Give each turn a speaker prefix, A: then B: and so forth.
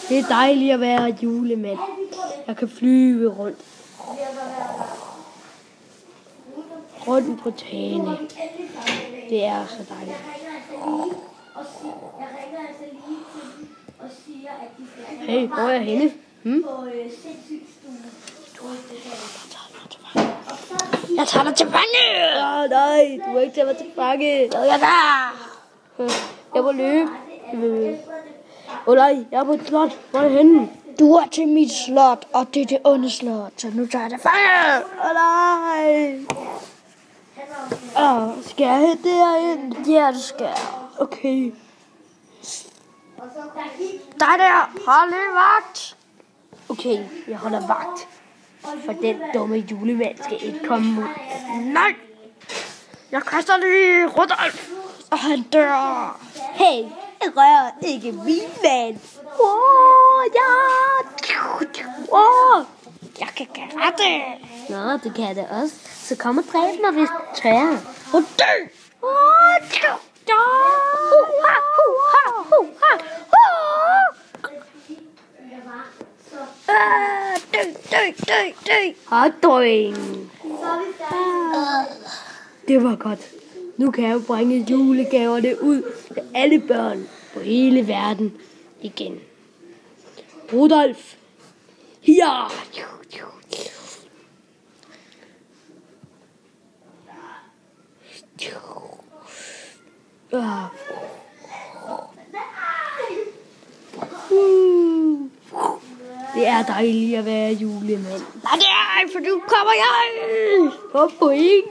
A: Det er dejligt at være julemand. Jeg kan flyve rundt på tagene. Det er så dejligt. Hey, hvor er jeg henne? Jeg tager dig til fange! Nej, du må ikke tage mig til fange. Jeg må løbe. Nej, jeg er på et slot. Hvor er jeg henne?
B: Du er til mit slot, og det er det onde slot, så nu tager jeg dig fange!
A: Nej! Skal jeg have derind?
B: Ja, det skal jeg.
A: Okay.
B: Dig der, hold lige vagt!
A: Okay, jeg holder vagt. For den dumme julemand skal ikke komme ud.
B: Nej! Jeg kaster lige Rudolf, og han dør.
A: Hey, jeg rører ikke min mand.
B: Jeg kan gøre det.
A: Nå, det kan det også. Så kom og dræb mig, hvis du tør.
B: Og dø!
A: Dø. Det var godt. Nu kan jeg jo bringe julegaverne ud til alle børn på hele verden igen. Rudolf. Ja. Det er dejligt at være julemand.
B: Nej, det er for nu kommer jeg.
A: Hvorfor ikke?